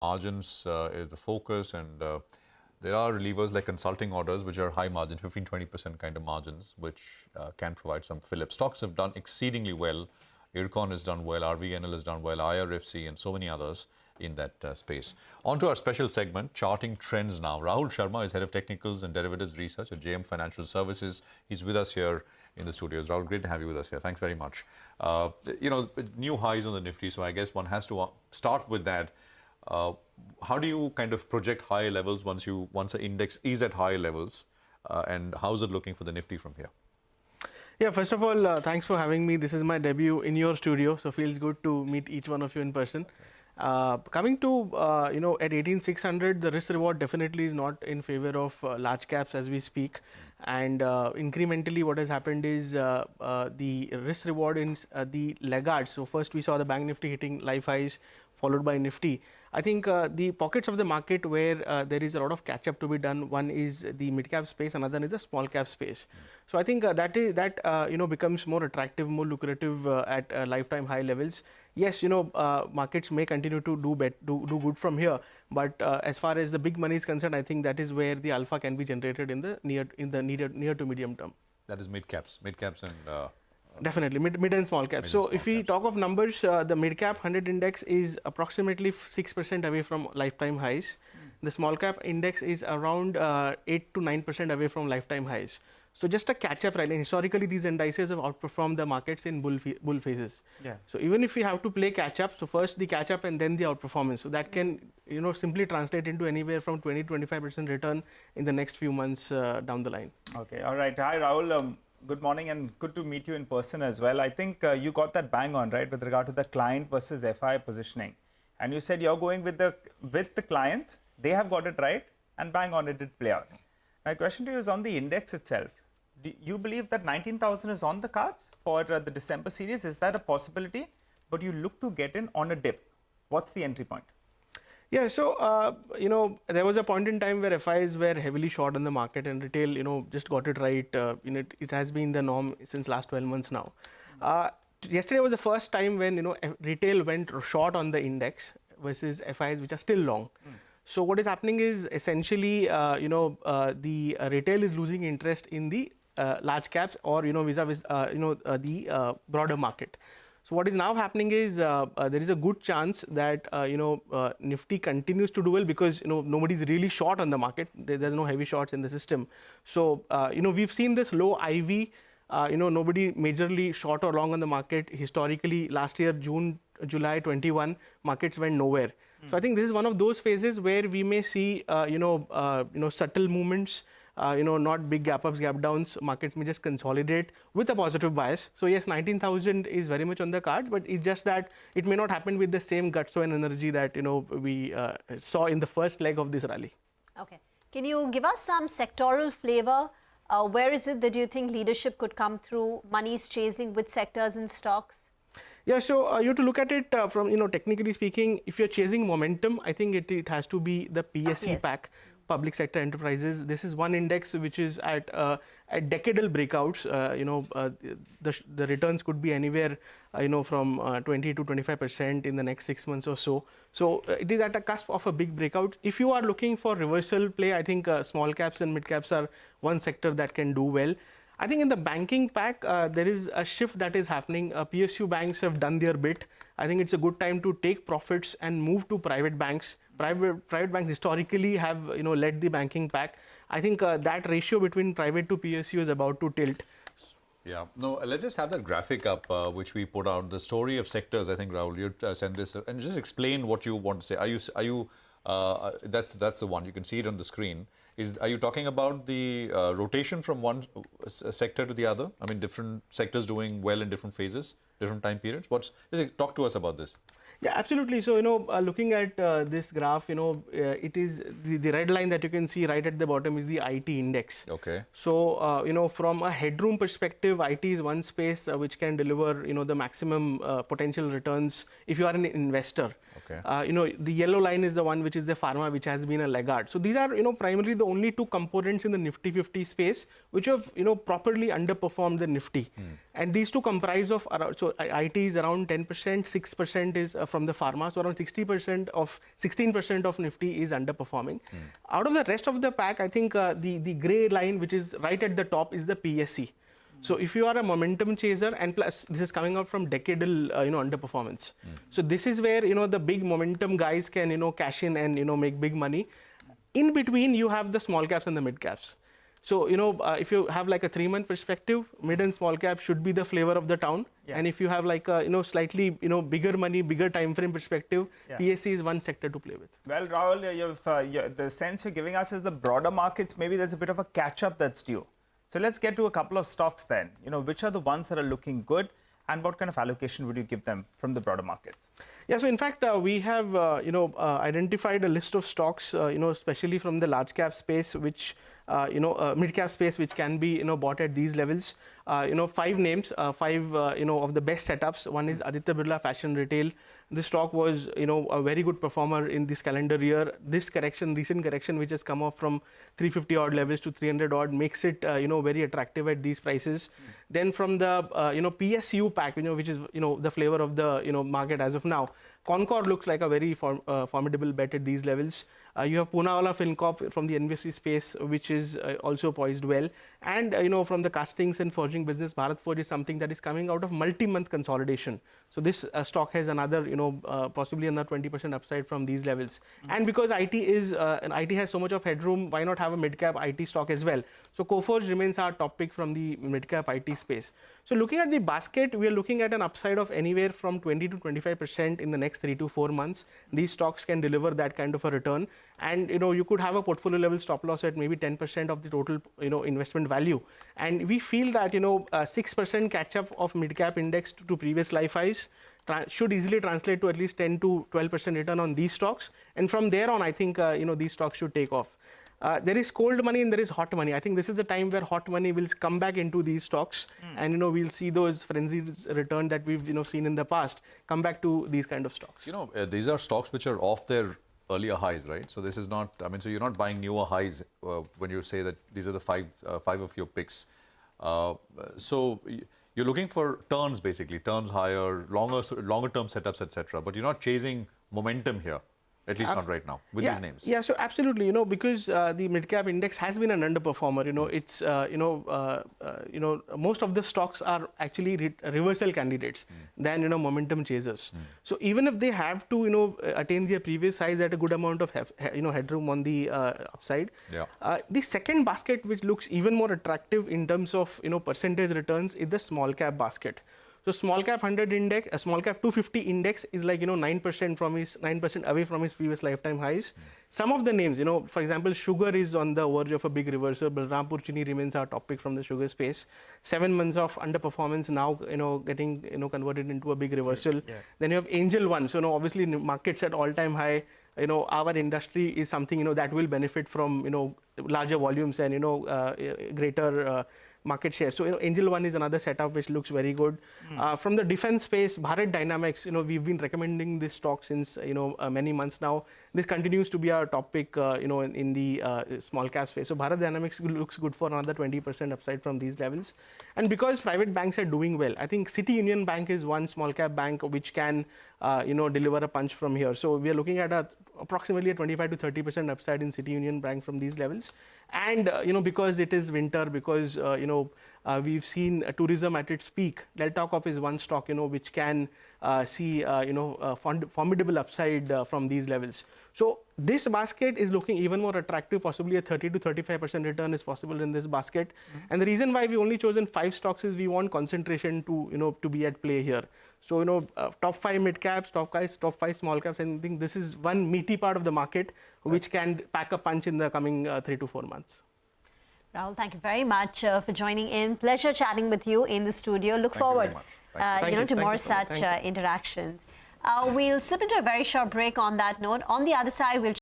Margins is the focus, and there are levers like consulting orders, which are high margin, 15-20% kind of margins, which can provide some fillip. Stocks have done exceedingly well. IRCON has done well, RVNL has done well, IRFC, and so many others in that space. On to our special segment, charting trends now. Rahul Sharma is head of technicals and derivatives research at JM Financial Services. He's with us here in the studios. Rahul, great to have you with us here. Thanks very much. New highs on the Nifty, so I guess one has to start with that. How do you kind of project high levels once an index is at high levels, and how's it looking for the Nifty from here? Yeah, first of all, thanks for having me. This is my debut in your studio, so feels good to meet each one of you in person. Coming to, at 18,600, the risk reward definitely is not in favor of large caps as we speak. And incrementally, what has happened is the risk reward in the laggards. So first we saw the bank Nifty hitting life highs, followed by Nifty. I think the pockets of the market where there is a lot of catch up to be done. One is the mid cap space, another is the small cap space. So I think that becomes more attractive, more lucrative at lifetime high levels. Yes, markets may continue to do good from here, but as far as the big money is concerned, I think that is where the alpha can be generated in the near to medium term. That is mid caps and. Definitely, mid and small caps. So if we talk of numbers, the mid cap 100 index is approximately 6% away from lifetime highs. The small cap index is around 8 to 9% away from lifetime highs. So just a catch-up rally. Historically, these indices have outperformed the markets in bull phases. Yeah. So even if we have to play catch-up, so first the catch-up and then the outperformance. So that can simply translate into anywhere from 20-25% return in the next few months down the line. Okay. All right. Hi, Rahul. Good morning and good to meet you in person as well. I think you got that bang on, right, with regard to the client versus FI positioning. And you said you're going with the clients. They have got it right, and bang on, it did play out. My question to you is on the index itself. Do you believe that 19,000 is on the cards for the December series? Is that a possibility? But you look to get in on a dip. What's the entry point? Yeah, so, there was a point in time where FIs were heavily short on the market, and retail, just got it right. It has been the norm since last 12 months now. Yesterday was the first time when, retail went short on the index versus FIs, which are still long. So what is happening is essentially, the retail is losing interest in the large caps or, vis-a-vis, the broader market. So what is now happening is there is a good chance that Nifty continues to do well because nobody's really short on the market. There's no heavy shorts in the system. So we've seen this low IV. Nobody majorly short or long on the market. Historically, last year July 21, markets went nowhere. So I think this is one of those phases where we may see subtle movements. Not big gap ups, gap downs. Markets may just consolidate with a positive bias. So yes, 19,000 is very much on the cards, but it's just that it may not happen with the same gusto and energy that we saw in the first leg of this rally. Okay, can you give us some sectoral flavor? Where is it that you think leadership could come through? Money is chasing with sectors and stocks. Yeah, so you have to look at it from technically speaking. If you're chasing momentum, I think it has to be the PSE pack. Public sector enterprises. This is one index which is at decadal breakouts. The returns could be anywhere, from 20 to 25% in the next 6 months or so. So it is at a cusp of a big breakout. If you are looking for reversal play, I think small caps and mid caps are one sector that can do well. I think in the banking pack, there is a shift that is happening. PSU banks have done their bit. I think it's a good time to take profits and move to private banks. Private banks historically have led the banking pack. I think that ratio between private to PSU is about to tilt. Yeah, no, let's just have that graphic up which we put out, the story of sectors. I think Rahul, you send this and just explain what you want to say. Are you that's the one, you can see it on the screen. Are you talking about the rotation from one sector to the other? I mean, different sectors doing well in different phases, different time periods. Talk to us about this. Yeah, absolutely. So, looking at this graph, it is the red line that you can see right at the bottom is the IT index. Okay. So, from a headroom perspective, IT is one space which can deliver, the maximum potential returns if you are an investor. Okay. Okay. The yellow line is the one which is the pharma, which has been a laggard. So these are, primarily the only two components in the Nifty 50 space which have, properly underperformed the Nifty. And these two comprise of, so IT is around 10%, 6% is from the pharma, so around 16% of Nifty is underperforming. Out of the rest of the pack, I think the gray line, which is right at the top, is the PSC. So if you are a momentum chaser, and plus this is coming out from decadal, underperformance. So this is where, the big momentum guys can, cash in and, make big money. In between, you have the small caps and the mid caps. So, if you have like a 3-month perspective, mid and small cap should be the flavor of the town. Yeah. And if you have like a, slightly, bigger money, bigger time frame perspective, PSC is one sector to play with. Well, Rahul, the sense you're giving us is the broader markets, maybe there's a bit of a catch-up that's due. So let's get to a couple of stocks then. Which are the ones that are looking good, and what kind of allocation would you give them from the broader markets? Yeah, so in fact, we have, identified a list of stocks, especially from the large cap space, which, mid cap space, which can be, bought at these levels. 5 names, of the best setups. One is Aditya Birla Fashion Retail. This stock was, a very good performer in this calendar year. This correction, recent correction, which has come off from 350 odd levels to 300 odd, makes it, very attractive at these prices. Then from the, PSU pack, which is, the flavor of the, market as of now. Concord looks like a very formidable bet at these levels. You have Poonawalla Fincorp from the NBFC space, which is also poised well. And, from the castings and forging business, Bharat Forge is something that is coming out of multi-month consolidation. So this stock has another, possibly another 20% upside from these levels. And because IT is, and IT has so much of headroom, why not have a mid-cap IT stock as well? So Coforge remains our top pick from the mid-cap IT space. So looking at the basket, we are looking at an upside of anywhere from 20 to 25% in the next 3 to 4 months. These stocks can deliver that kind of a return. And, you could have a portfolio level stop loss at maybe 10% of the total, investment value. And we feel that, 6% catch up of mid-cap index to previous life highs should easily translate to at least 10 to 12% return on these stocks. And from there on, I think, these stocks should take off. There is cold money and there is hot money. I think this is the time where hot money will come back into these stocks. And, we'll see those frenzied return that we've, seen in the past come back to these kind of stocks. These are stocks which are off their earlier highs, right? So this is not, so you're not buying newer highs when you say that these are the five of your picks. So you're looking for turns, basically, turns higher, longer term setups, etc. But you're not chasing momentum here. At least not right now, with these names. Yeah, so absolutely, because the mid-cap index has been an underperformer, it's, most of the stocks are actually reversal candidates than, momentum chasers. So even if they have to, attain their previous highs at a good amount of, headroom on the upside. The second basket, which looks even more attractive in terms of, percentage returns, is the small cap basket. So small cap 100 index, a small cap 250 index is like 9% away from his previous lifetime highs. Some of the names, for example, sugar is on the verge of a big reversal. Balrampur Chini remains our top pick from the sugar space. 7 months of underperformance now, getting converted into a big reversal. Then you have Angel One. So obviously markets at all-time high. Our industry is something that will benefit from larger volumes and greater market share. So Angel One is another setup which looks very good. From the defense space, Bharat Dynamics, we've been recommending this stock since many months now. This continues to be our top pick in the small cap space. So Bharat Dynamics looks good for another 20% upside from these levels. And because private banks are doing well, I think City Union Bank is one small cap bank which can deliver a punch from here. So we are looking at approximately a 25 to 30% upside in City Union Bank from these levels. And because it is winter, because we've seen tourism at its peak, Delta Corp is one stock which can see formidable upside from these levels. So this basket is looking even more attractive. Possibly a 30 to 35% return is possible in this basket. And the reason why we only chosen 5 stocks is we want concentration to to be at play here. So top 5 mid caps, top 5 small caps. And I think this is one meaty part of the market which can pack a punch in the coming 3 to 4 months. Rahul, thank you very much for joining in. Pleasure chatting with you in the studio. Look forward to more such interactions. We'll slip into a very short break on that note. On the other side, we'll